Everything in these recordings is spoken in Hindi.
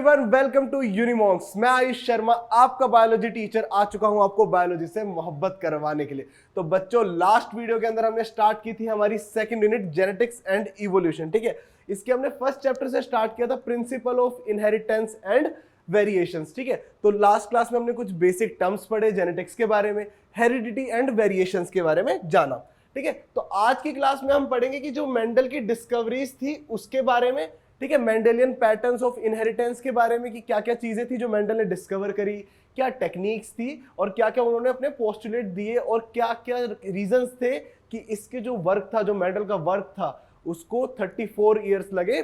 Everyone, welcome to यूनिमॉन्क्स। मैं आयुष शर्मा, आपका बायोलॉजी टीचर, आ चुका हूं आपको बायोलॉजी से मोहब्बत करवाने के लिए। तो बच्चों, लास्ट वीडियो के अंदर हमने स्टार्ट की थी हमारी second unit genetics and evolution. ठीक है, इसके हमने फर्स्ट चैप्टर से स्टार्ट किया था, principle of inheritance and variations. ठीक है, तो लास्ट क्लास में हमने कुछ बेसिक टर्म्स पढ़े जेनेटिक्स के बारे में, हेरिडिटी एंड वेरिएशंस के बारे में जाना। ठीक है, तो आज की क्लास में हम पढ़ेंगे कि जो मेंडल की डिस्कवरीज थी उसके बारे में। ठीक है, मेंडेलियन पैटर्न्स ऑफ इनहेरिटेंस के बारे में कि क्या क्या चीजें थी जो मेंडल ने डिस्कवर करी, क्या टेक्निक्स थी और क्या क्या उन्होंने अपने पोस्टुलेट दिए और क्या क्या रीजंस थे कि इसके जो वर्क था, जो मेंडल का वर्क था, उसको 34 इयर्स लगे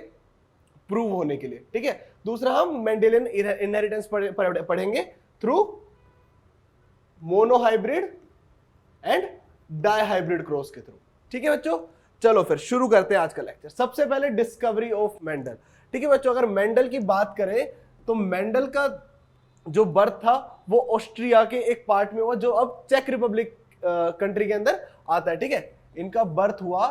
प्रूव होने के लिए। ठीक है, दूसरा हम मेंडेलियन इनहेरिटेंस पढ़ेंगे through monohybrid and dihybrid cross के थ्रू। ठीक है बच्चों, चलो फिर शुरू करते हैं आज का लेक्चर। सबसे पहले डिस्कवरी ऑफ मेंडल। ठीक है बच्चों, अगर मेंडल की बात करें तो मेंडल का जो बर्थ था वो ऑस्ट्रिया के एक पार्ट में हुआ जो अब चेक रिपब्लिक कंट्री के अंदर आता है। ठीक है, इनका बर्थ हुआ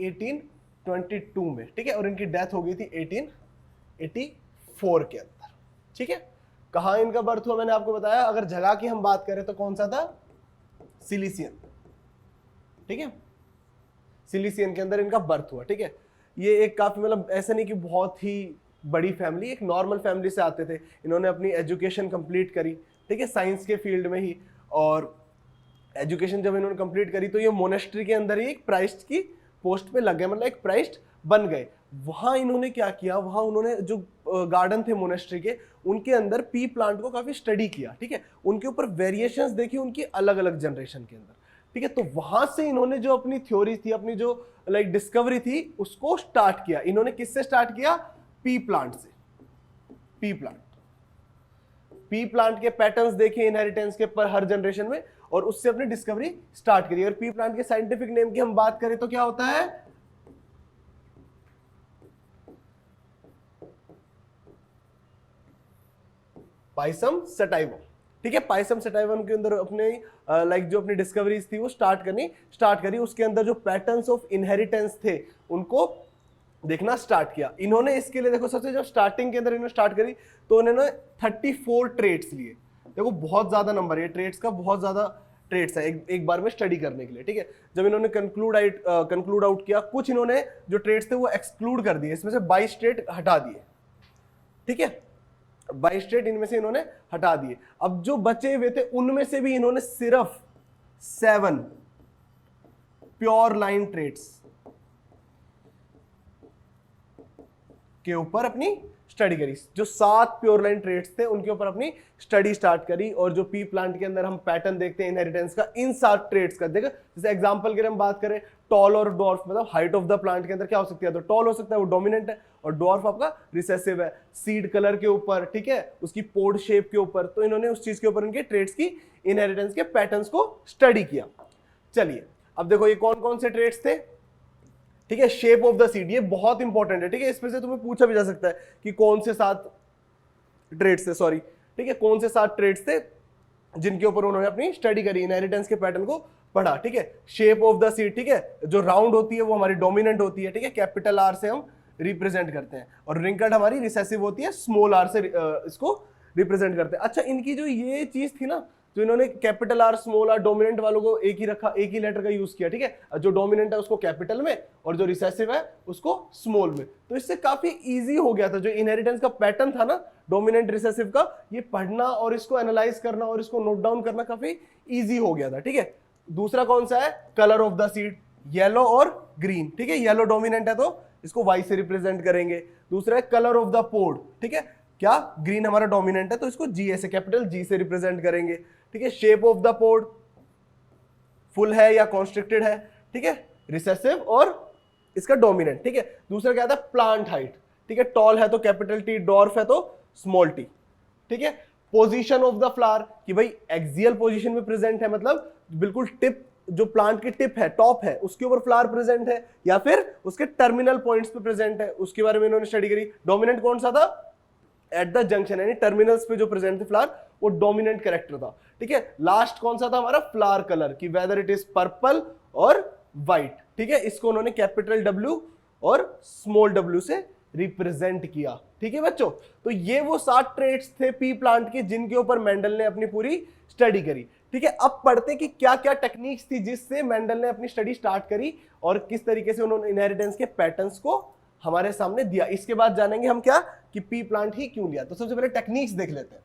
1822 में। ठीक है, और इनकी डेथ हो गई थी 1884 के अंदर। ठीक है, कहां इनका बर्थ हुआ मैंने आपको बताया। अगर जगह की हम बात करें तो कौन सा था, सिलिसियन। ठीक है, सिलिसियन के अंदर इनका बर्थ हुआ। ठीक है, ये एक काफी मतलब ऐसा नहीं कि बहुत ही बड़ी फैमिली, एक नॉर्मल फैमिली से आते थे। इन्होंने अपनी एजुकेशन कंप्लीट करी, ठीक है, साइंस के फील्ड में ही। और एजुकेशन जब इन्होंने कंप्लीट करी तो ये मोनेस्ट्री के अंदर ही एक प्राइस्ट की पोस्ट पे लग गए, मतलब एक प्राइस्ट बन गए। वहां इन्होंने क्या किया, वहां उन्होंने जो गार्डन थे मोनेस्ट्री के, उनके अंदर पी प्लांट को काफी स्टडी किया। ठीक है, उनके ऊपर वेरिएशंस देखी उनकी अलग अलग जनरेशन के अंदर। ठीक है, तो वहां से इन्होंने जो अपनी थ्योरी थी, अपनी जो डिस्कवरी थी, उसको स्टार्ट किया। इन्होंने किससे स्टार्ट किया, पी प्लांट से। पी प्लांट के पैटर्न्स देखे इनहेरिटेंस के पर हर जनरेशन में, और उससे अपनी डिस्कवरी स्टार्ट करी। और पी प्लांट के साइंटिफिक नेम की हम बात करें तो क्या होता है, पाइसम सटाइवम। ठीक है, पाइसम सटाइवम के अंदर अपने जो अपनी डिस्कवरीज थी वो स्टार्ट करी। उसके अंदर जो पैटर्न्स ऑफ इनहेरिटेंस थे उनको देखना स्टार्ट किया इन्होंने। इसके लिए देखो, सबसे जब स्टार्टिंग के अंदर इन्होंने स्टार्ट करी तो उन्होंने 34 ट्रेट्स लिए। देखो बहुत ज्यादा नंबर है, ट्रेट्स का बहुत ज्यादा ट्रेट्स है एक बार में स्टडी करने के लिए। ठीक है, जब इन्होंने कंक्लूड आउट किया, कुछ इन्होंने जो ट्रेट्स थे वो एक्सक्लूड कर दिए, इसमें से 22 ट्रेट हटा दिए। ठीक है, 22 ट्रेट इनमें से इन्होंने हटा दिए। अब जो बचे हुए थे उनमें से भी इन्होंने सिर्फ 7 प्योर लाइन ट्रेट्स के ऊपर अपनी स्टडी करी। जो 7 प्योर लाइन ट्रेट्स थे उनके ऊपर अपनी स्टडी स्टार्ट करी। और जो पी प्लांट के अंदर हम पैटर्न देखते हैं इनहेरिटेंस का, इन 7 ट्रेट्स का देखो, जैसे एग्जांपल के लिए हम बात करें टॉल और डॉर्फ, मतलब हाइट ऑफ द प्लांट के अंदर क्या हो सकती है, तो टॉल हो सकता है, वो डोमिनेंट है, और डॉर्फ आपका रिसेसिव है। सीड कलर के ऊपर, ठीक है, उसकी पोड शेप के ऊपर, तो इन्होंने उस चीज के ऊपर उनके ट्रेट्स की, इनहेरिटेंस के पैटर्न्स को स्टडी किया। चलिए अब देखो ये कौन कौन से ट्रेट्स थे। ठीक है, शेप ऑफ द सीड, ये बहुत इंपॉर्टेंट है। ठीक है, इसमें से तुम्हें पूछा भी जा सकता है कि कौन से 7 ट्रेट्स थे, सॉरी, ठीक है, कौन से 7 ट्रेट्स थे जिनके ऊपर उन्होंने अपनी स्टडी करी, इनहेरिटेंस के पैटर्न को पढ़ा। ठीक है, शेप ऑफ द सीड, ठीक है, जो राउंड होती है वो हमारी डोमिनेंट होती है। ठीक है, कैपिटल आर से हम रिप्रेजेंट करते हैं, और रिंकल्ड हमारी रिसेसिव होती है, स्मॉल आर से इसको रिप्रेजेंट करते हैं। अच्छा, इनकी जो ये चीज थी ना, तो इन्होंने capital R, small R, dominant वालों को एक ही रखा, एक ही लेटर का यूज किया। ठीक है, जो डोमिनेंट है उसको कैपिटल में और जो रिसेसिव है उसको स्मॉल में। तो इससे काफी इजी हो गया था, जो इनहेरिटेंस का पैटर्न था ना डोमिनेंट रिसेसिव का, ये पढ़ना और इसको एनालाइज करना और इसको नोट डाउन करना काफी इजी हो गया था। ठीक है, दूसरा कौन सा है, colour of the seed, yellow और ग्रीन। ठीक है, येलो डोमिनेंट है तो इसको वाई से रिप्रेजेंट करेंगे। दूसरा है कलर ऑफ द पोड, ठीक है, क्या ग्रीन हमारा डोमिनेंट है तो इसको जी से, कैपिटल जी से रिप्रेजेंट करेंगे। ठीक है, shape of the pod, full है या कॉन्स्ट्रिक्टेड है, ठीक है, रिसेसिव और इसका डोमिनेंट। ठीक है, दूसरा क्या था, प्लांट हाइट, ठीक है, टॉल है तो कैपिटल टी, डॉर्फ है तो स्मॉल टी। ठीक है, पोजीशन ऑफ द फ्लावर, कि भाई एक्सियल पोजीशन में प्रेजेंट है, मतलब बिल्कुल टिप, जो प्लांट की टिप है, टॉप है, उसके ऊपर फ्लावर प्रेजेंट है, या फिर उसके टर्मिनल पॉइंट्स पे प्रेजेंट है, उसके बारे में इन्होंने स्टडी करी। डोमिनेंट कौन सा था, एट द जंक्शन, यानी टर्मिनल्स पे जो प्रेजेंट थे फ्लावर, वो डोमिनेंट कैरेक्टर था। ठीक है, लास्ट कौन सा था हमारा, फ्लावर कलर, की वेदर इट इज पर्पल और व्हाइट। ठीक है, इसको उन्होंने कैपिटल डब्ल्यू और स्मॉल डब्ल्यू से रिप्रेजेंट किया। ठीक है बच्चों, तो ये वो 7 ट्रेट्स थे पी प्लांट के जिनके ऊपर मेंडल ने अपनी पूरी स्टडी करी। ठीक है, अब पढ़ते कि क्या क्या टेक्निक्स थी जिससे मेंडल ने अपनी स्टडी स्टार्ट करी और किस तरीके से उन्होंने इनहेरिटेंस के पैटर्न्स को हमारे सामने दिया। इसके बाद जानेंगे हम क्या कि पी प्लांट ही क्यों लिया। तो सबसे पहले टेक्निक्स देख लेते हैं।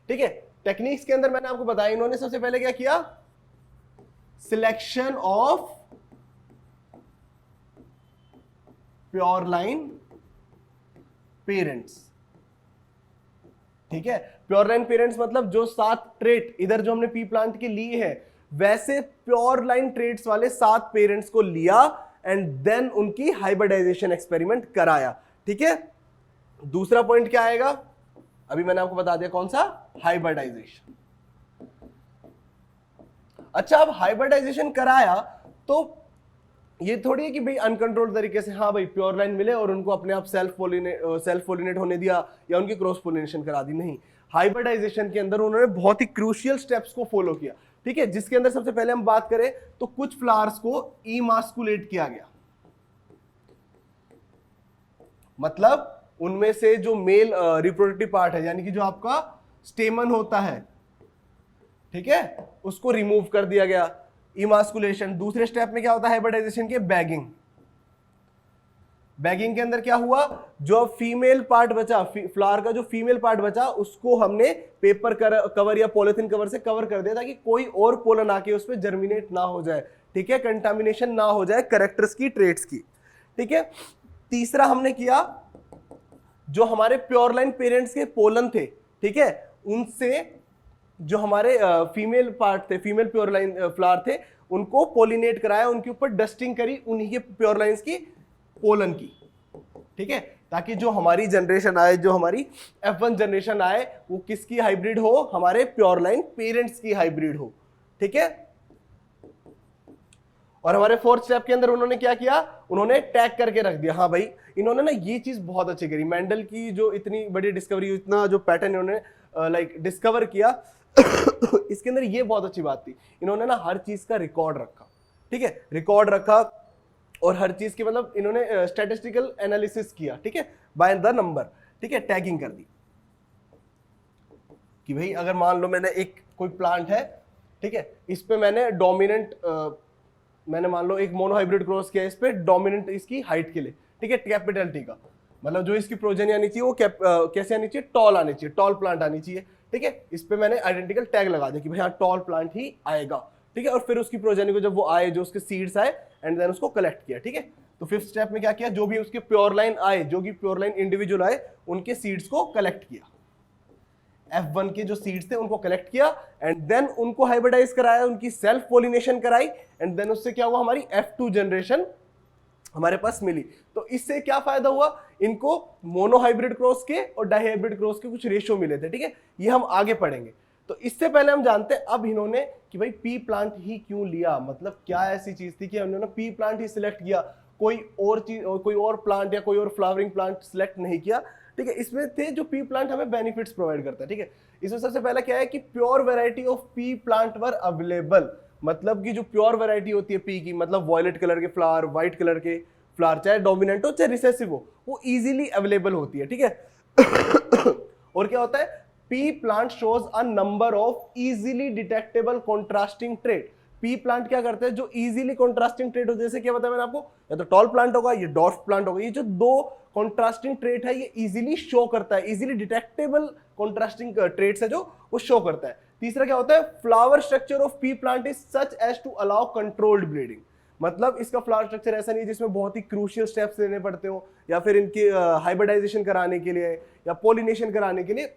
ठीक है, टेक्निक्स के अंदर मैंने आपको बताया, इन्होंने सबसे पहले क्या किया, selection of pure line parents. ठीक है, प्योर लाइन पेरेंट्स मतलब जो 7 ट्रेट इधर जो हमने पी प्लांट के लिए है, वैसे प्योर लाइन ट्रेट्स वाले 7 पेरेंट्स को लिया एंड देन उनकी हाइब्रिडाइजेशन एक्सपेरिमेंट कराया। ठीक है, दूसरा पॉइंट क्या आएगा, अभी मैंने आपको बता दिया कौन सा, हाइब्रिडाइजेशन। अच्छा, अब हाइब्रिडाइजेशन कराया तो ये थोड़ी है कि भाई अनकंट्रोल्ड तरीके से हाँ भाई प्योर लाइन मिले और उनको अपने आप सेल्फ पोलिनेट होने दिया या उनकी क्रॉस पोलिनेशन करा दी, नहीं। हाइब्रिडाइजेशन के अंदर उन्होंने बहुत ही क्रूशियल स्टेप्स को फॉलो किया। ठीक है, जिसके अंदर सबसे पहले हम बात करें तो कुछ फ्लावर्स को इमास्कुलेट किया गया, मतलब उनमें से जो मेल रिप्रोडक्टिव पार्ट है यानी कि जो आपका स्टेमन होता है, ठीक है, उसको रिमूव कर दिया गया, इमास्कुलेशन। दूसरे स्टेप में क्या होता है हाइब्रिडाइजेशन के, बैगिंग। बैगिंग के अंदर क्या हुआ, जो फीमेल पार्ट बचा, फ्लावर का जो फीमेल पार्ट बचा उसको हमने पेपर कवर या पॉलिथीन कवर से कवर कर दिया ताकि कोई और पोलन आके उस पर जर्मिनेट ना हो जाए। ठीक है, कंटामिनेशन ना हो जाए कैरेक्टर्स की, ट्रेट्स की। ठीक है, तीसरा हमने किया, जो हमारे प्योर लाइन पेरेंट्स के पोलन थे, ठीक है, उनसे जो हमारे फीमेल पार्ट थे, फीमेल प्योर लाइन फ्लावर थे, उनको पोलिनेट कराया, उनके ऊपर डस्टिंग करी उन्हीं के प्योर लाइंस की पोलन की। ठीक है, ताकि जो हमारी जनरेशन आए, जो हमारी F1 जनरेशन आए, वो किसकी हाइब्रिड हो, हमारे प्योर लाइन पेरेंट्स की हाइब्रिड हो। ठीक है, और हमारे 4th स्टेप के अंदर उन्होंने क्या किया, उन्होंने टैग करके रख दिया। हाँ भाई, इन्होंने ना ये चीज बहुत अच्छी करी, मेंडल की जो इतनी बड़ी डिस्कवरी, इतना जो पैटर्न इन्होंने डिस्कवर किया इसके अंदर ये बहुत अच्छी बात थी, इन्होंने ना हर चीज का रिकॉर्ड रखा। ठीक है, रिकॉर्ड रखा और हर चीज की मतलब इन्होंने स्टैटिस्टिकल एनालिसिस किया। ठीक है, बाय द नंबर। ठीक है, टैगिंग कर दी कि भाई अगर मान लो मैंने एक कोई प्लांट है, ठीक है, इस पे मैंने डोमिनेंट मैंने मान लो एक मोनोहाइब्रिड क्रॉस किया इस पे डोमिनेंट इसकी हाइट के लिए। ठीक है, कैपिटल टी का मतलब जो इसकी प्रोजेनी आनी चाहिए वो कैसे आनी चाहिए, टॉल आनी चाहिए, टॉल प्लांट आनी चाहिए। ठीक है, इस पे मैंने आइडेंटिकल टैग लगा दिया कि भाई हाँ टॉल प्लांट ही आएगा। ठीक है, और फिर उसकी प्रोजेनी को जब वो आए, जो उसके सीड्स आए, एंड देन उसको कलेक्ट किया। ठीक है, तो 5th स्टेप में क्या किया, जो भी उसके प्योर लाइन आए, जो भी प्योर लाइन इंडिविजुअल आए, उनके सीड्स को कलेक्ट किया, F1 के जो सीड्स थे उनको कलेक्ट किया एंड देन उनको हाइब्रिडाइज कराया, उनकी सेल्फ पोलिनेशन कराई एंड देन उससे क्या हुआ, हमारी F2 जनरेशन हमारे पास मिली। तो इससे क्या फायदा हुआ, इनको मोनोहाइब्रिड क्रॉस के और डाइहाइब्रिड क्रॉस के कुछ रेशियो मिले थे। ठीक है, ये हम आगे पढ़ेंगे। तो इससे पहले हम जानते हैं अब इन्होंने कि भाई पी प्लांट ही क्यों लिया, मतलब क्या ऐसी चीज थी कि उन्होंने पी प्लांट ही सिलेक्ट किया, कोई और चीज, कोई और प्लांट या कोई और फ्लावरिंग प्लांट सिलेक्ट नहीं किया। ठीक है, इसमें थे जो पी प्लांट हमें बेनिफिट्स प्रोवाइड करता है। ठीक है, इसमें सबसे पहला क्या है कि pure variety of pea plant were available, मतलब कि जो प्योर वैरायटी होती है पी की, मतलब वॉयलेट कलर के फ्लावर, व्हाइट कलर के फ्लावर, चाहे डोमिनेंट हो चाहे रिसेसिव हो, वो इजीली अवेलेबल होती है। ठीक है और क्या होता है, P plant shows a number of easily detectable contrasting trait. P plant क्या करते हैं, जो इजीली कॉन्ट्रास्टिंग ट्रेट हो, जैसे क्या बताया मैंने आपको, या तो टॉल प्लांट होगा, ये डॉर्फ प्लांट होगा, ये जो 2 कॉन्ट्रास्टिंग ट्रेट है ये इजीली शो करता है, इजीली डिटेक्टेबल कॉन्ट्रास्टिंग ट्रेट्स है जो वो शो करता है। तीसरा क्या होता है, flower structure of pea plant is such as to allow controlled breeding, मतलब इसका फ्लावर स्ट्रक्चर ऐसा नहीं है जिसमें बहुत ही क्रूशियल स्टेप्स लेने पड़ते हो, या फिर इनके हाइब्रिडाइजेशन कराने के लिए या पोलिनेशन कराने के लिए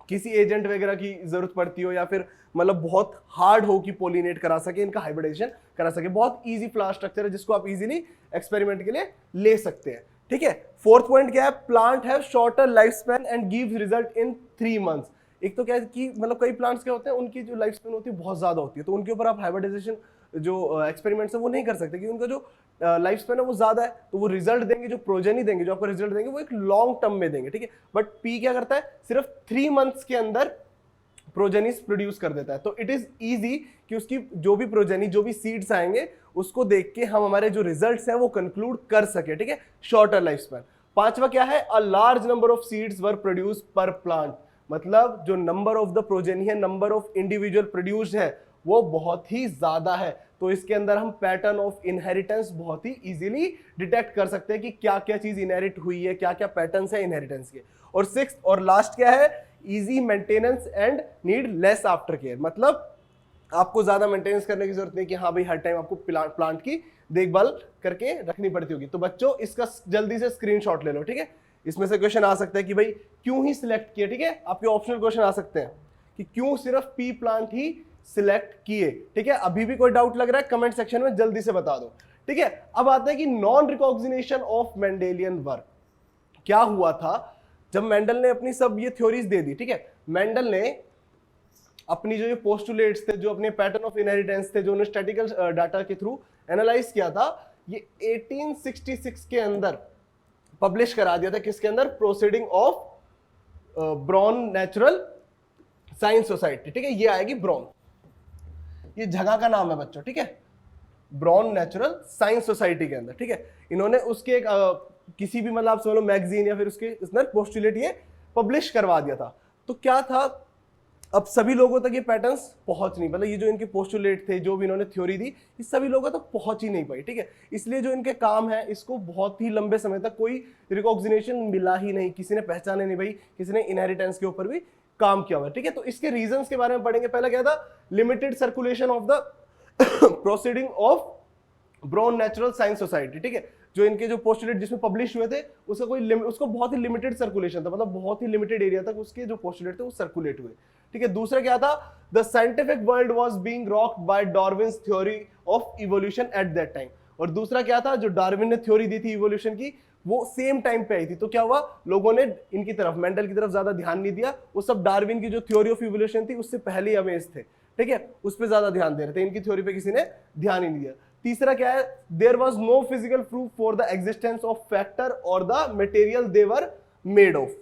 किसी एजेंट वगैरह की जरूरत पड़ती हो, या फिर मतलब बहुत हार्ड हो कि पोलिनेट करा सके, इनका हाइब्रिडाइजेशन करा सके। बहुत इजी फ्लावर स्ट्रक्चर है जिसको आप इजीली एक्सपेरिमेंट के लिए ले सकते हैं। ठीक है, 4th पॉइंट क्या है, plant have shorter life span and gives result in 3 months. एक तो क्या है कि मतलब कई प्लांट्स क्या होते हैं, उनकी जो लाइफ स्पैन होती है बहुत ज्यादा होती है, तो उनके ऊपर आप हाइब्रिडाइजेशन जो एक्सपेरिमेंट्स है वो नहीं कर सकते, क्योंकि उनका जो लाइफ स्पैन है वो ज्यादा है, तो वो रिजल्ट देंगे, जो प्रोजेनी देंगे, जो आपको रिजल्ट देंगे वो एक लॉन्ग टर्म में देंगे। ठीक है, बट पी क्या करता है, सिर्फ 3 मंथ्स के अंदर प्रोजेनिस प्रोड्यूस कर देता है। तो इट इज इजी कि उसकी जो भी प्रोजेनी, जो भी सीड्स आएंगे, उसको देख के हम हमारे जो रिजल्ट्स हैं वो कंक्लूड कर सके। ठीक है, शॉर्टर लाइफ स्पैन। पांचवा क्या है, a large number of seeds were produce पर प्लांट, मतलब जो नंबर ऑफ द प्रोजेनी है, नंबर ऑफ इंडिविजुअल प्रोड्यूस्ड है वो बहुत ही ज्यादा है। तो इसके अंदर हम पैटर्न ऑफ इनहेरिटेंस बहुत ही इजीली डिटेक्ट कर सकते हैं कि क्या क्या चीज इनहेरिट हुई है, क्या क्या पैटर्न्स है इनहेरिटेंस के। और सिक्स्थ और लास्ट क्या है, easy maintenance and need less after care, मतलब आपको ज्यादा मेंटेनेंस करने की जरूरत नहीं कि हाँ भाई हर टाइम आपको प्लांट की देखभाल करके रखनी पड़ती होगी। तो बच्चों इसका जल्दी से स्क्रीनशॉट ले लो, ठीक है। इसमें से क्वेश्चन आ सकता है कि भाई क्यों ही सिलेक्ट किए, ठीक है, आपके ऑप्शनल क्वेश्चन आ सकते हैं कि क्यों सिर्फ पी प्लांट ही सिलेक्ट किए, ठीक है। अभी भी कोई डाउट लग रहा है कमेंट सेक्शन में जल्दी से बता दो, ठीक है। अब आता है कि non recognition of Mendelian work. क्या हुआ था जब मेंडल ने अपनी सब ये थ्योरीज दे दी, ठीक है, मेंडल ने अपनी जो ये पोस्टुलेट्स थे, जो अपने पैटर्न ऑफ इनहेरिटेंस थे, जो उन्होंने स्टैटिकल डाटा के थ्रू एनालाइज किया था, ये 1866 के अंदर पब्लिश करा दिया था। किसके अंदर, proceeding of brown natural science society, ठीक है, ये आएगी ब्राउन, ये जगह का नाम है बच्चों, ठीक है, ब्राउन नेचुरल साइंस सोसाइटी के अंदर, ठीक है। इन्होंने उसके एक किसी भी मतलब आप समझ लो मैगजीन या फिर उसके इसमें पोस्टुलेट ये पब्लिश करवा दिया था। तो क्या था, अब सभी लोगों तक ये पैटर्न्स पहुंच नहीं, मतलब ये जो इनके पोस्टुलेट थे, जो भी इन्होंने थ्योरी दी, ये सभी लोगों तक पहुंच ही नहीं पाई, ठीक है। इसलिए जो इनके काम है इसको बहुत ही लंबे समय तक कोई रिकॉग्निशन मिला ही नहीं, किसी ने पहचाने नहीं, भाई किसी ने इनहेरिटेंस के ऊपर भी काम किया हुआ है, ठीक है। तो इसके रीजंस के बारे में पढ़ेंगे। पहला क्या था, limited circulation of the proceeding of brown natural science society, ठीक है। जो इनके जो पोस्टुलेट जिसमें पब्लिश हुए थे उसका उसको बहुत ही लिमिटेड सर्कुलेशन था, मतलब बहुत ही लिमिटेड एरिया तक उसके जो पोस्टुलेट थे वो सर्कुलेट हुए, ठीक है। दूसरा क्या था, the scientific world was being rocked by Darwin's theory of evolution at that time. और दूसरा क्या था, जो डार्विन ने थ्योरी दी थी इवोल्यूशन की, वो सेम टाइम पे आई थी। तो क्या हुआ, लोगों ने इनकी तरफ, मेंडल की तरफ ज्यादा ध्यान नहीं दिया, वो सब डार्विन की जो थ्योरी ऑफ इवोल्यूशन थी उससे पहले ही अमेज थे, ठीक है, उस पर ज्यादा ध्यान दे रहे थे, इनकी थ्योरी पे किसी ने ध्यान ही नहीं दिया। तीसरा क्या है, there was no physical proof for the existence of factor और the material they were made of,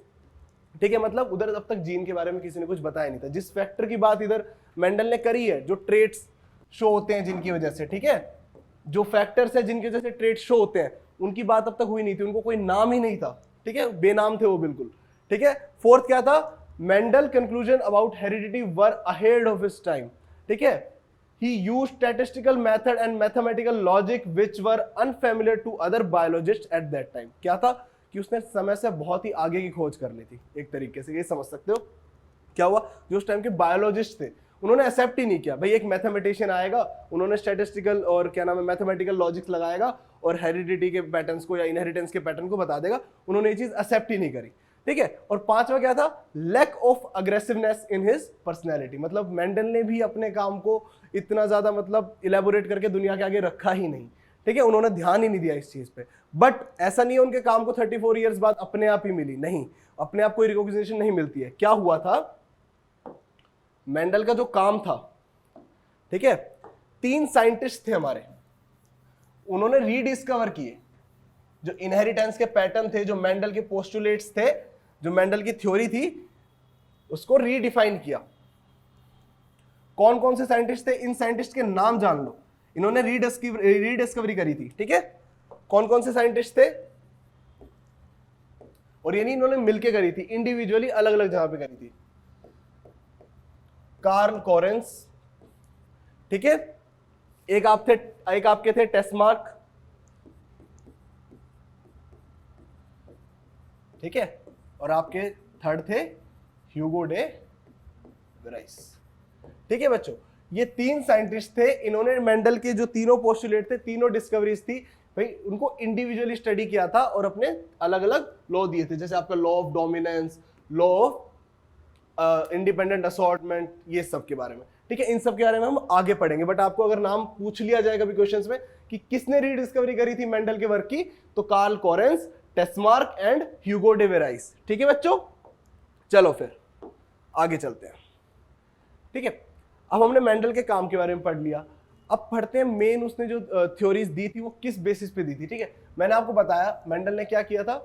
ठीक है, मतलब उधर अब तक जीन के बारे में किसी ने कुछ बताया नहीं था। जिस फैक्टर की बात इधर मेंडल ने करी है, जो ट्रेट्स शो होते हैं जिनकी वजह से, ठीक है, जो फैक्टर्स है जिनकी वजह से ट्रेट्स शो होते हैं, उनकी बात अब तक हुई नहीं थी, उनको कोई नाम ही नहीं था, ठीक है, बेनाम थे वो बिल्कुल, ठीक है। फोर्थ क्या था, Mendel conclusion about heredity were ahead of his time, ठीक है। He used statistical method and mathematical logic which were unfamiliar to other biologists at that time. क्या था कि उसने समय से बहुत ही आगे की खोज कर ली थी, एक तरीके से ये समझ सकते हो। क्या हुआ, जो उस टाइम के बायोलॉजिस्ट थे उन्होंने एक्सेप्ट ही नहीं किया, भाई एक मैथमेटिशियन आएगा, उन्होंने स्टैटिस्टिकल और क्या नाम है मैथमेटिकल लॉजिक्स लगाएगा और हेरिडिटी के पैटर्न्स को या इनहेरिटेंस के पैटर्न को बता देगा, उन्होंने ये चीज एक्सेप्ट ही नहीं करी, ठीक है। और पांचवा क्या था, lack of aggressiveness in his personality, मतलब मेंडल ने भी अपने काम को इतना ज्यादा मतलब इलेबोरेट करके दुनिया के आगे रखा ही नहीं, ठीक है, उन्होंने ध्यान ही नहीं दिया इस चीज पे। बट ऐसा नहीं है उनके काम को 34 इयर्स बाद अपने आप ही मिली, नहीं, अपने आप कोई रिकॉग्निशन नहीं मिलती है। क्या हुआ था, मेंडल का जो काम था, ठीक है, 3 साइंटिस्ट थे हमारे, उन्होंने रीडिस्कवर किए जो इनहेरिटेंस के पैटर्न थे, जो मेंडल के पोस्टुलेट्स थे, जो मेंडल की थ्योरी थी, उसको रीडिफाइन किया। कौन कौन से साइंटिस्ट थे, इन साइंटिस्ट के नाम जान लो, इन्होंने रीडिस्कवरी करी थी, ठीक है। कौन कौन से साइंटिस्ट थे, और ये नहीं इन्होंने मिलके करी थी, इंडिविजुअली अलग अलग जगह पे करी थी। कार्ल कोरेंस, ठीक है, एक आपके थे टेस्मार्क, ठीक है, और आपके थर्ड थे ह्यूगो डे वेराइस, ठीक है बच्चों। ये 3 साइंटिस्ट थे, इन्होंने मेंडल के जो तीनों पोस्टुलेट थे, तीनों डिस्कवरीज थी, भाई उनको इंडिविजुअली स्टडी किया था और अपने अलग अलग लॉ दिए थे, जैसे आपका law of dominance, law of independent assortment, ये सब के बारे में, ठीक है। इन सब के बारे में हम आगे पढ़ेंगे, बट आपको अगर नाम पूछ लिया जाएगा भी क्वेश्चंस में कि किसने रीडिस्कवरी करी थी मेंडल के वर्क की, तो Carl Correns, Tschermak and Hugo de Vries, ठीक है बच्चों। चलो फिर आगे चलते हैं, ठीक है। अब हमने मेंडल के काम के बारे में पढ़ लिया, अब पढ़ते हैं मेन उसने जो थ्योरीज दी थी वो किस बेसिस पे दी थी, ठीक है। मैंने आपको बताया मेंडल ने क्या किया था,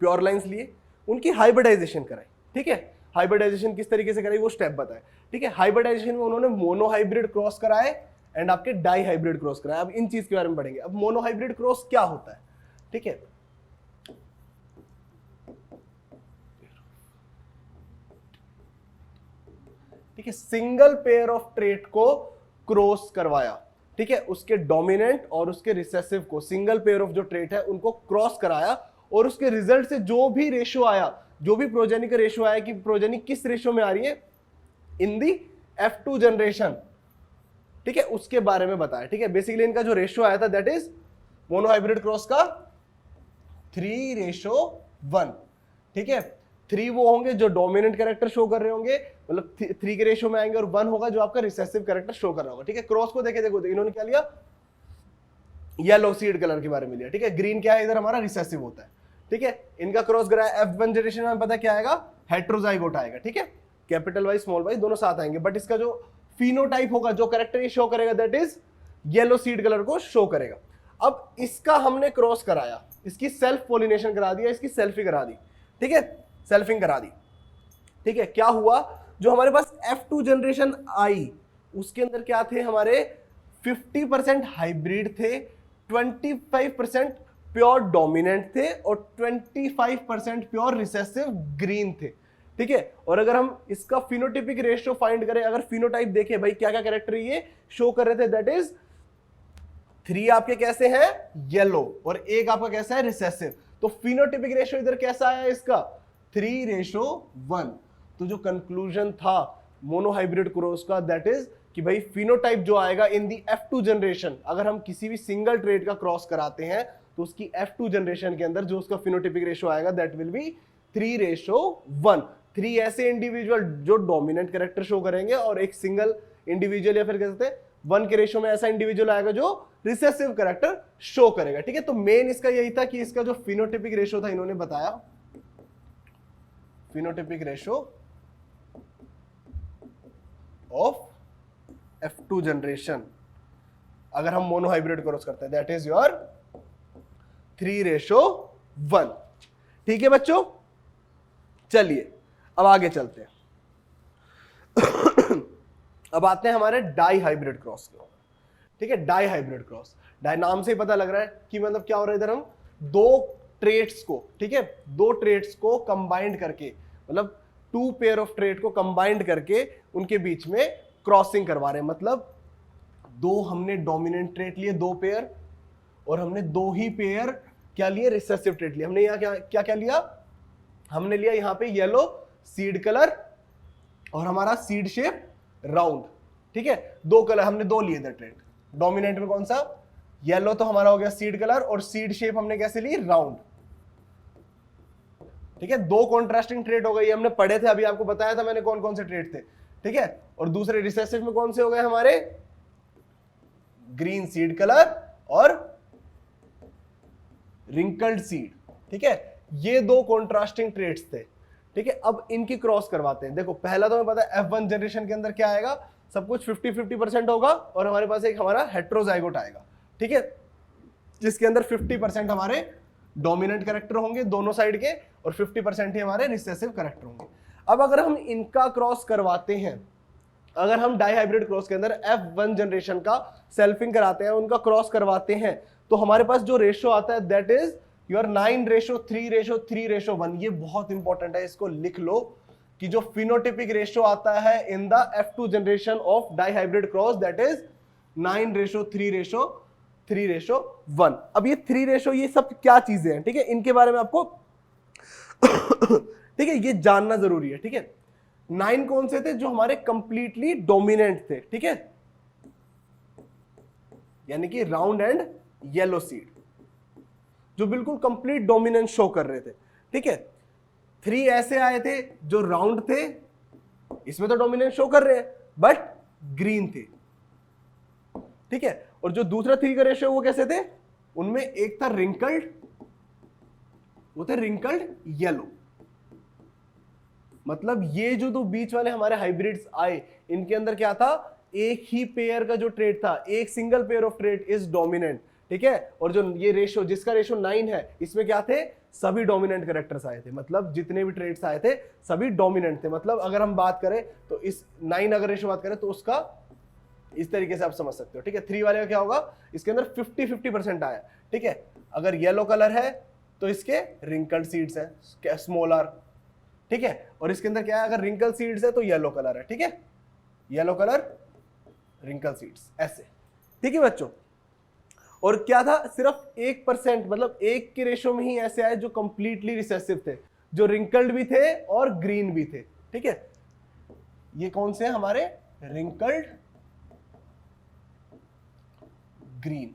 प्योर लाइंस लिए, उनकी हाइब्रिडाइजेशन कराई, ठीक है। हाइब्रिडाइजेशन किस तरीके से कराई वो स्टेप बताए, ठीक है। हाइब्रिडाइजेशन में उन्होंने मोनो हाइब्रिड क्रॉस कराए एंड आपके डाई हाइब्रिड क्रॉस कराए। अब इन चीज के बारे में पढ़ेंगे। अब मोनो हाइब्रिड क्रॉस क्या होता है, ठीक है। ठीक है, सिंगल पेयर ऑफ ट्रेट को क्रॉस करवाया, ठीक है, उसके डोमिनेंट और उसके रिसेसिव को, सिंगल पेयर ऑफ जो ट्रेट है उनको क्रॉस कराया, और उसके रिजल्ट से जो भी रेशियो आया, जो भी प्रोजेनी का रेशियो आया कि प्रोजेनी किस रेशियो में आ रही है इन दी F2 जनरेशन, ठीक है, उसके बारे में बताया। ठीक है, बेसिकली इनका जो रेशियो आया था दैट इज मोनोहाइब्रिड क्रॉस का 3:1, ठीक है। 3 वो होंगे जो डोमिनेंट कैरेक्टर शो कर रहे होंगे, मतलब 3 के रेशियो में आएंगे, और 1 होगा जो आपका रिसेसिव कैरेक्टर शो कर रहा होगा। ठीक है, क्रॉस को देखे, देखो इन्होंने क्या लिया, येलो सीड कलर के बारे में लिया। ठीक है, ग्रीन क्या है इधर हमारा रिसेसिव होता है। ठीक है, इनका क्रॉस कराया F1 जनरेशन में, पता क्या आएगा, हेट्रोजाइगोट आएगा। ठीक है, कैपिटल वाई स्मॉल वाई दोनों साथ आएंगे, बट इसका जो फिनोटाइप होगा, जो कैरेक्टर ये शो करेगा that is yellow seed colour को शो करेगा। अब इसका हमने क्रॉस कराया, इसकी सेल्फ पोलिनेशन करा दिया, इसकी सेल्फी करा दी। ठीक है, सेल्फिंग करा दी। ठीक है, क्या हुआ, जो हमारे पास F2 जनरेशन आई उसके अंदर क्या थे हमारे 50% हाइब्रिड थे, 25% प्योर डोमिनेंट थे और 25% प्योर रिसेसिव ग्रीन थे। ठीक है, और अगर हम इसका फिनोटाइपिक रेशियो फाइंड करें, अगर फिनोटाइप देखें भाई क्या क्या कैरेक्टर ये शो कर रहे थे, दैट इज 3 आपके कैसे हैं येलो और 1 आपका कैसा है रिसेसिव। तो फिनोटाइपिक रेशियो इधर कैसा आया इसका 3:1। तो जो कंक्लूजन था मोनोहाइब्रिड क्रॉस का दैट इज कि भाई फिनोटाइप जो आएगा इन दी F2 जनरेशन, अगर हम किसी भी सिंगल ट्रेट का क्रॉस कराते हैं तो उसकी F2 जनरेशन के अंदर जो उसका फिनोटाइपिक रेशियो आएगा दैट विल बी 3:1। 3 ऐसे इंडिविजुअल जो डोमिनेंट कैरेक्टर शो करेंगे और एक सिंगल इंडिविजुअल या फिर कह सकते हैं 1 के रेशियो में ऐसा इंडिविजुअल आएगा जो रिसेसिव कैरेक्टर शो करेगा। ठीक है, तो मेन इसका यही था कि इसका जो फिनोटाइपिक रेशियो था इन्होंने बताया, phenotypic ratio of F2 generation अगर हम मोनोहाइब्रिड क्रॉस करते हैं दैट इज योर 3:1। ठीक है बच्चों, चलिए अब आगे चलते हैं। अब आते हैं हमारे डाई हाइब्रिड क्रॉस के। ठीक है, डाई हाइब्रिड क्रॉस, डाई नाम से ही पता लग रहा है कि मतलब क्या हो रहा है, इधर हम 2 ट्रेट्स को, ठीक है, 2 ट्रेट्स को कंबाइंड करके, मतलब 2 पेयर ऑफ ट्रेट को कंबाइंड करके उनके बीच में क्रॉसिंग करवा रहे हैं। मतलब 2 हमने डोमिनेंट ट्रेट लिए 2 पेयर, और हमने 2 ही पेयर क्या लिए रिसेसिव ट्रेट लिए। हमने यहाँ क्या क्या लिया, हमने लिया यहाँ पे येलो सीड कलर और हमारा सीड शेप राउंड। ठीक है, 2 कलर हमने 2 लिए थे ट्रेट, डोमिनेंट में कौन सा येलो, तो हमारा हो गया सीड कलर, और सीड शेप हमने कैसे ली राउंड। ठीक है, 2 कॉन्ट्रास्टिंग ट्रेट हो गए, हमने पढ़े थे, अभी आपको बताया था मैंने कौन कौन से ट्रेट थे। ठीक है, और दूसरे रिसेसिव में कौन से हो गए हमारे ग्रीन सीड कलर और रिंकल्ड सीड। ठीक है, ये 2 कॉन्ट्रास्टिंग ट्रेट्स थे। ठीक है, अब इनकी क्रॉस करवाते हैं। देखो पहला तो हमें पता है F1 जनरेशन के अंदर क्या आएगा, सब कुछ 50-50% होगा, और हमारे पास एक हमारा हेट्रोजाइगोट आएगा। ठीक है, जिसके अंदर 50% हमारे डोमिनेंट कैरेक्टर होंगे दोनों साइड के, और 50% ही हमारे रिसेसिव कैरेक्टर होंगे। अब अगर हम इनका क्रॉस करवाते हैं, अगर हम डाई हाइब्रिड क्रॉस के अंदर F1 जनरेशन का सेल्फिंग कराते हैं, उनका क्रॉस करवाते हैं, तो हमारे पास जो रेशियो आता है दैट इज योर 9:3:3:1। ये बहुत इंपॉर्टेंट है, इसको लिख लो कि जो फिनोटाइपिक रेशियो आता है in the F2 generation of dihybrid cross that is 9:3:3:1। अब ये 3 रेशियो ये सब क्या चीजें हैं, ठीक है, इनके बारे में आपको ठीक है ये जानना जरूरी है। ठीक है, 9 कौन से थे, जो हमारे कंप्लीटली डोमिनेंट थे। ठीक है, यानी कि राउंड एंड येलो सीड, जो बिल्कुल कंप्लीट डोमिनेंस शो कर रहे थे। ठीक है, 3 ऐसे आए थे जो राउंड थे, इसमें तो डोमिनेंस शो कर रहे हैं बट ग्रीन थे। ठीक है, और जो दूसरा 3 का रेशियो वो कैसे थे, उनमें एक था रिंकल्ड, वो थे रिंकल्ड येलो। मतलब ये जो 2 बीच वाले हमारे हाइब्रिड्स आए, इनके अंदर क्या था, एक ही पेयर का जो ट्रेट था, एक single pair of trait is dominant. ठीक है, और जो ये रेशियो जिसका रेशियो 9 है, इसमें क्या थे, सभी डोमिनेंट कैरेक्टर्स आए थे। मतलब जितने भी ट्रेट्स आए थे सभी डोमिनेंट थे। मतलब अगर हम बात करें तो इस 9 अगर रेशियो बात करें तो उसका इस तरीके से आप समझ सकते हो। ठीक है, 3 वाले का क्या होगा, इसके अंदर 50-50% आया। ठीक है, अगर येलो कलर है तो इसके रिंकल्ड सीड्स हैं स्मॉलर। ठीक है, और इसके अंदर क्या है, अगर रिंकल सीड्स है तो येलो कलर है। ठीक है, येलो कलर रिंकल सीड्स, ऐसे। ठीक है बच्चों, और क्या था, सिर्फ 1% मतलब 1 के रेशो में ही ऐसे आए जो कंप्लीटली रिसेसिव थे, जो रिंकल्ड भी थे और ग्रीन भी थे। ठीक है, ये कौन से हैं हमारे, रिंकल्ड ग्रीन।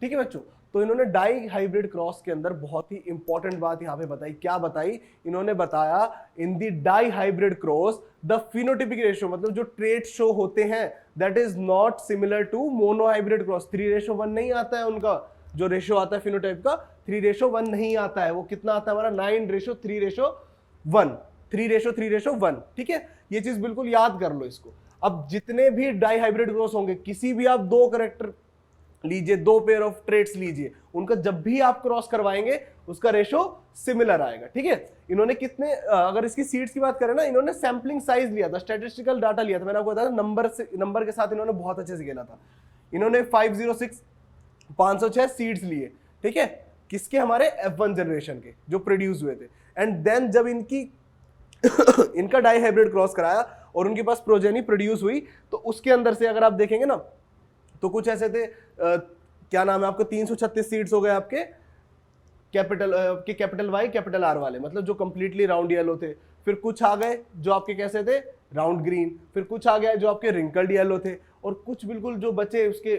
ठीक है बच्चों, तो इन्होंने डाई हाइब्रिड क्रॉस के अंदर बहुत ही इंपॉर्टेंट बात यहां पे बताई। क्या बताई, इन्होंने बताया in the dihybrid cross the phenotypic ratio, मतलब जो ट्रेट शो होते हैं that is not similar to monohybrid cross. 3:1 नहीं आता है उनका, जो रेशियो आता है फिनोटाइप का 3:1 नहीं आता है। वो कितना आता है हमारा, 9:3:1, 3:3:1। ठीक है, ये चीज बिल्कुल याद कर लो इसको। अब जितने भी डाई हाइब्रिड क्रॉस होंगे, किसी भी आप 2 कैरेक्टर लीजिए, 2 पेयर ऑफ ट्रेट्स लीजिए, उनका जब भी आप क्रॉस करवाएंगे उसका रेशो सिमिलर आएगा। ठीक है, इन्होंने कितने, अगर इसकी सीड्स की बात करें ना, इन्होंने सैंपलिंग साइज लिया था, स्टैटिस्टिकल डाटा लिया था, मैंने आपको बताया नंबर के साथ इन्होंने बहुत अच्छे से खेला था। इन्होंने 506 सीड्स लिए। ठीक है, किसके, हमारे F1 जनरेशन के जो प्रोड्यूस हुए थे। एंड देन जब इनका डाई हाइब्रिड क्रॉस कराया और उनके पास प्रोजेनी प्रोड्यूस हुई, तो उसके अंदर से अगर आप देखेंगे ना, तो कुछ ऐसे थे, क्या नाम है आपको, 336 सीड्स हो गए आपके कैपिटल वाई कैपिटल आर वाले, मतलब जो कंप्लीटली राउंड येलो थे। फिर कुछ आ गए जो आपके कैसे थे, राउंड ग्रीन। फिर कुछ आ गए जो आपके रिंकल्ड येलो थे, और कुछ बिल्कुल जो बचे उसके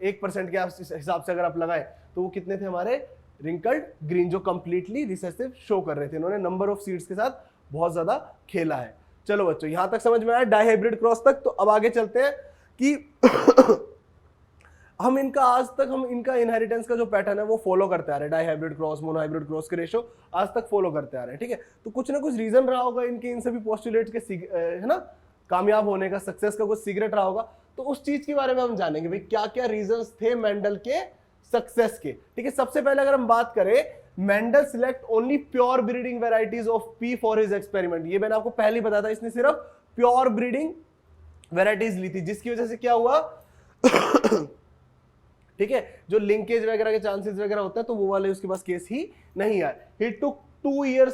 1% के हिसाब से अगर आप लगाए तो वो कितने थे हमारे, रिंकल्ड ग्रीन, जो कंप्लीटली रिसेसिव शो कर रहे थे। इन्होंने नंबर ऑफ सीड्स के साथ बहुत ज्यादा खेला है। चलो बच्चों, यहां तक समझ में आया डाई हाइब्रिड क्रॉस तक। तो अब आगे चलते हैं कि हम इनका इनहेरिटेंस का जो पैटर्न है वो फॉलो करते आ रहे हैं। Dihybrid cross, monohybrid cross के रेशो आज तक फॉलो करते आ रहे हैं। ठीक है, तो कुछ ना कुछ रीजन रहा होगा इनके इन सभी पोस्टुलेट्स के, है ना, कामयाब होने का, सक्सेस का कुछ सीक्रेट रहा होगा। तो उस चीज के बारे में हम जानेंगे भाई क्या क्या रीजंस थे मेंडल के सक्सेस के। ठीक है, सबसे पहले अगर हम बात करें, Mendel select only pure breeding varieties of P for his experiment. ये मैंने आपको पहले ही बताया था, इसने सिर्फ प्योर ब्रीडिंग वेराइटीज ली थी, जिसकी वजह से क्या हुआ ठीक है, जो लिंकेज वगैरह के चांसेस वगैरह होता है, तो वो वाले उसके पास केस ही नहीं आए। He took 2 years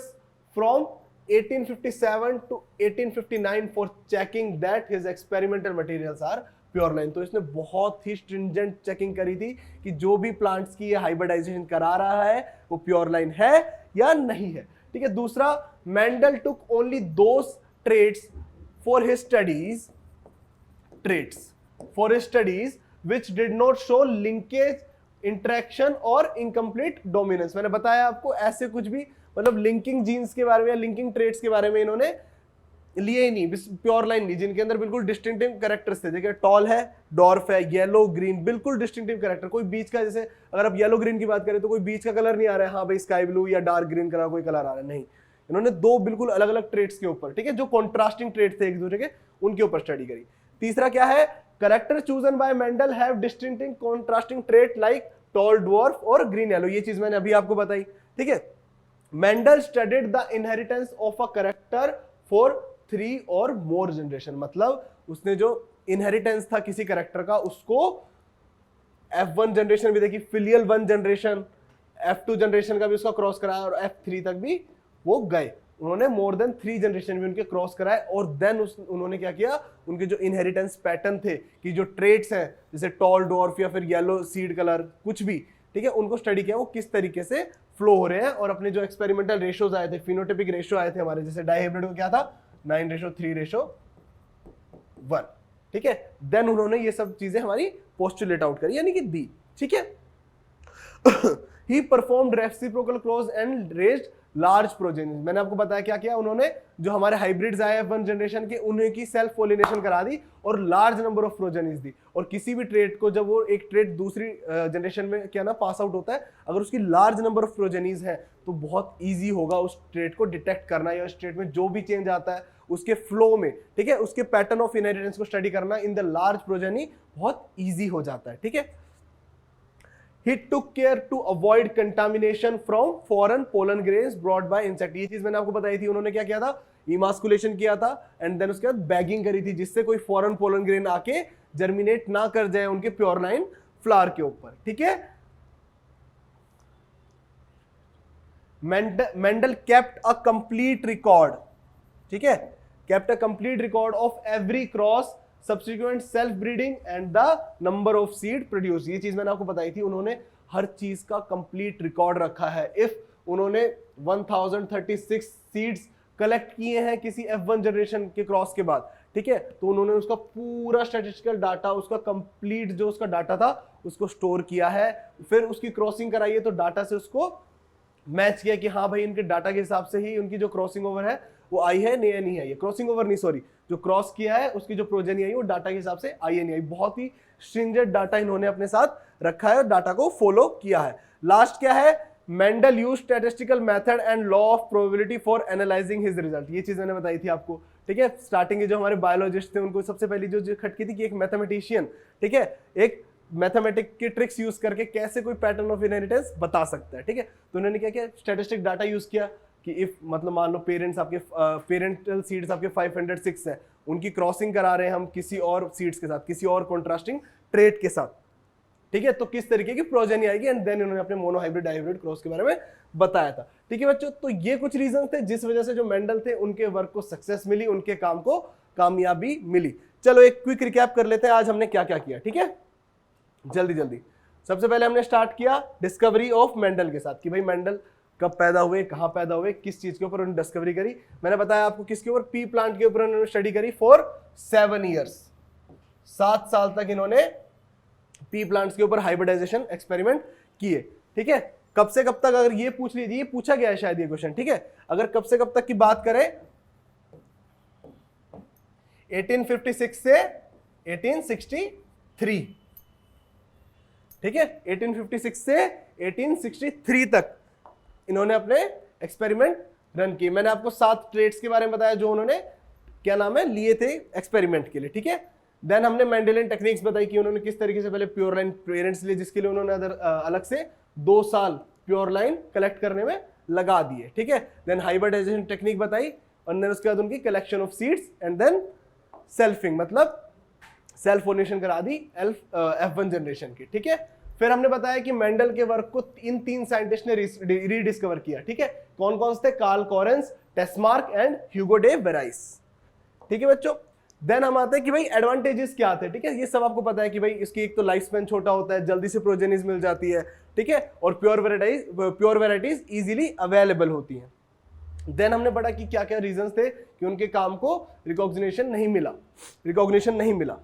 from 1857 to 1859 for checking that his experimental materials are pure line. तो इसने बहुत ही स्ट्रिंजेंट चेकिंग करी थी कि जो भी प्लांट्स की हाइब्रिडाइजेशन करा रहा है वो प्योर लाइन है या नहीं है। ठीक है, दूसरा, Mendel took only those traits for his studies which did not show linkage, interaction और incomplete dominance। मैंने बताया आपको, ऐसे कुछ भी मतलब लिंकिंग जीन्स के बारे में या लिंकिंग ट्रेट्स के बारे में इन्होंने लिए ही नहीं, प्योर लाइन नहीं, जिनके अंदर बिल्कुल डिस्टिंक्टिव कैरेक्टर्स थे। देखिए, टॉल है, डॉर्फ है, येलो ग्रीन, बिल्कुल डिस्टिंक्टिव कैरेक्टर। कोई बीच का, जैसे अगर आप येलो ग्रीन की बात करें तो कोई बीच का कलर नहीं आ रहा है, हाँ भाई स्काई ब्लू या डार्क ग्रीन कलर कोई कलर आ रहा है, नहीं। इन्होंने 2 बिल्कुल अलग अलग ट्रेट्स के ऊपर, ठीक है, जो कॉन्ट्रास्टिंग ट्रेट थे एक दूसरे के, उनके ऊपर स्टडी करी। तीसरा क्या है, character chosen by Mendel have distinctive contrasting trait like tall, dwarf और ग्रीन येलो। ये चीज मैंने अभी आपको बताई। ठीक है, Mendel studied the inheritance of a character for 3 और मोर जनरेशन। मतलब उसने जो इनहेरिटेंस था किसी कैरेक्टर का, उसको F1 जनरेशन भी देखी, फिलियल 1 जनरेशन, F2 जनरेशन का भी उसका क्रॉस कराया, और F3 तक भी वो गए। उन्होंने मोर देन 3 जनरेशन भी उनके क्रॉस कराए, और देन उन्होंने क्या किया, उनके जो इनहेरिटेंस पैटर्न थे कि जो ट्रेट्स हैं जैसे टॉल, डॉर्फ या फिर येलो सीड कलर, कुछ भी, ठीक है, उनको स्टडी किया वो किस तरीके से फ्लो हो रहे हैं। और अपने जो एक्सपेरिमेंटल रेशियोज आए थे, फिनोटिपिक रेशियो आए थे हमारे, जैसे डाइहाइब्रिड को क्या था 9:3:1। ठीक है, देन उन्होंने ये सब चीजें हमारी पोस्टुलेट आउट करी, यानी कि दी। ठीक है, he performed reciprocal cross and raised large progenies. मैंने आपको बताया क्या किया उन्होंने, जो हमारे हाइब्रिड्स आए F1 जनरेशन के, उन्हें की सेल्फ पोलिनेशन करा दी और लार्ज नंबर ऑफ प्रोजेनिस दी। और किसी भी ट्रेट को, जब वो एक ट्रेट दूसरी जनरेशन में क्या ना पास आउट होता है, अगर उसकी लार्ज नंबर ऑफ प्रोजेनिस है तो बहुत ईजी होगा उस ट्रेट को डिटेक्ट करना, या उस ट्रेट में जो भी चेंज आता है उसके फ्लो में, ठीक है, उसके पैटर्न ऑफ इनहेरिटेंस को स्टडी करना इन द लार्ज प्रोजेनी बहुत ईजी हो जाता है। ठीक है, He took care to avoid contamination from foreign pollen grains brought by insect। ये चीज मैंने आपको बताई थी। उन्होंने क्या किया था, इमास्कुलेशन किया था, एंड देन उसके बाद बैगिंग करी थी, जिससे कोई फॉरेन पोलन ग्रेन आके जर्मिनेट ना कर जाए उनके प्योर लाइन फ्लावर के ऊपर। ठीक है, Mendel kept a complete record, ठीक है, kept a complete record of every cross, subsequent self breeding and the number of seed produced। ये चीज मैंने आपको बताई थी, उन्होंने हर चीज का कंप्लीट रिकॉर्ड रखा है। इफ उन्होंने 1036 सीड्स कलेक्ट किए हैं किसी F1 जनरेशन के क्रॉस के बाद, ठीक है, तो उन्होंने उसका पूरा स्टैटिस्टिकल डाटा, उसका कंप्लीट जो उसका डाटा था उसको स्टोर किया है, फिर उसकी क्रॉसिंग कराई है, तो डाटा से उसको मैच किया कि हाँ भाई इनके डाटा के हिसाब से ही उनकी जो क्रॉसिंग ओवर है वो आई है नहीं आई है, क्रॉसिंग ओवर नहीं सॉरी, जो क्रॉस किया है उसकी जो प्रोजेनी आई वो डाटा के हिसाब से आई है नहीं आई। बहुत ही स्ट्रिंजेंट डाटा इन्होंने अपने साथ रखा है और डाटा को फॉलो किया है। लास्ट क्या है, Mendel use statistical method and law of probability for analysing his result. ये चीज मैंने बताई थी आपको, ठीक है। स्टार्टिंग के जो हमारे बायोलॉजिस्ट थे उनको सबसे पहली जो खटकी थी कि एक मैथमेटिशियन, ठीक है, एक मैथमेटिक की ट्रिक्स यूज करके कैसे कोई पैटर्न ऑफ इनहेरिटेंस बता सकता है, ठीक है। तो उन्होंने क्या किया, स्टैटिस्टिक डाटा यूज किया कि इफ मतलब मान लो पेरेंट्स आपके पेरेंटल सीड्स आपके 506 है, उनकी क्रॉसिंग करा रहे हैं हम किसी और सीड्स के साथ, किसी और कॉन्ट्रास्टिंग ट्रेट के साथ, ठीक है, तो किस तरीके की प्रोजेनी आएगी। एंड देन उन्होंने अपने मोनोहाइब्रिड डाइहाइब्रिड क्रॉस के बारे में बताया था, ठीक है बच्चों। तो ये कुछ रीजन थे जिस वजह से जो मेंडल थे उनके वर्क को सक्सेस मिली, उनके काम को कामयाबी मिली। चलो एक क्विक रिकैप कर लेते हैं आज हमने क्या क्या किया, ठीक है, जल्दी जल्दी। सबसे पहले हमने स्टार्ट किया डिस्कवरी ऑफ मेंडल के साथ कि भाई मेंडल कब पैदा हुए, कहां पैदा हुए, किस चीज के ऊपर उन्होंने डिस्कवरी करी। मैंने बताया आपको किसके ऊपर, पी प्लांट के ऊपर उन्होंने स्टडी करी फॉर 7 ईयर्स, 7 साल तक इन्होंने पी प्लांट्स के ऊपर हाइब्रिडाइजेशन एक्सपेरिमेंट किए, ठीक है। कब से कब तक, अगर ये पूछ लीजिए, ये पूछा गया है शायद ये क्वेश्चन, ठीक है। अगर कब से कब तक की बात करें 1856 से 1863, ठीक है, 1856 से 1863 तक इन्होंने अपने एक्सपेरिमेंट रन किए। मैंने आपको 7 ट्रेट्स के बारे में बताया जो उन्होंने क्या नाम है लिए थे एक्सपेरिमेंट के लिए, ठीक है। देन हमने मेंडेलियन टेक्निक्स बताई कि उन्होंने किस तरीके से पहले प्योर लाइन पेरेंट्स लिए, जिसके लिए उन्होंने अलग से 2 साल प्योर लाइन कलेक्ट करने में लगा दिए, ठीक है। देन हाइब्रिडाइजेशन टेक्निक बताई और देन उसके बाद उनकी collection of seeds and then selfing, मतलब सेल्फ पोलिनेशन करा दी F1 जनरेशन की, ठीक है। फिर हमने बताया कि मेंडल के वर्क को इन 3 साइंटिस्ट ने रीडिस्कवर किया, ठीक है। कौन कौन से थे, Carl Correns, Tschermak and Hugo de Vries, ठीक है बच्चों। देन हम आते हैं कि भाई एडवांटेजेस क्या थे, ठीक है। ये सब आपको पता है कि भाई इसकी एक तो लाइफ स्पैन छोटा होता है, जल्दी से प्रोजेनीज मिल जाती है, ठीक है, और प्योर वेराइटीज इजीली अवेलेबल होती हैं। देन हमने पढ़ा कि क्या क्या रीजंस थे कि उनके काम को रिकॉग्निशन नहीं मिला,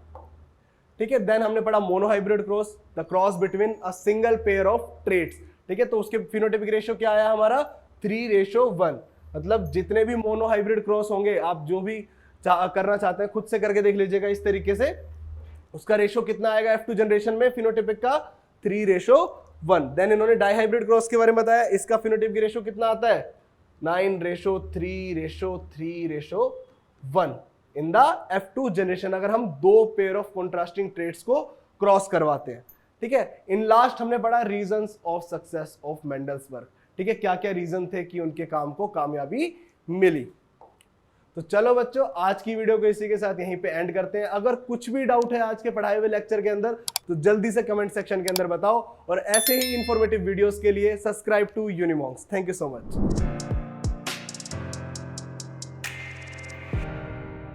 ठीक है। देन हमने पढ़ा monohybrid cross, the cross between a single pair of traits, ठीक है। तो उसके फिनोटाइपिक रेशियो क्या आया हमारा 3:1, मतलब जितने भी मोनोहाइब्रिड क्रॉस होंगे, आप जो भी करना चाहते हैं खुद से करके देख लीजिएगा इस तरीके से, उसका रेशियो कितना आएगा F2 जनरेशन में फिनोटाइपिक का 3:1। देन इन्होंने डाइहाइब्रिड क्रॉस के बारे में बताया, इसका फिनोटाइपिक रेशियो कितना आता है 9:3:3:1 इन द F2 जनरेशन, अगर हम 2 पेयर ऑफ कॉन्ट्रास्टिंग ट्रेट्स को क्रॉस करवाते हैं, ठीक है। इन लास्ट हमने पढ़ा reasons of success of Mendel's work, ठीक है, क्या क्या रीजन थे कि उनके काम को कामयाबी मिली। तो चलो बच्चों आज की वीडियो को इसी के साथ यहीं पे एंड करते हैं। अगर कुछ भी डाउट है आज के पढ़ाए हुए लेक्चर के अंदर तो जल्दी से कमेंट सेक्शन के अंदर बताओ, और ऐसे ही इंफॉर्मेटिव वीडियोस के लिए subscribe to Unimonks. Thank you so much.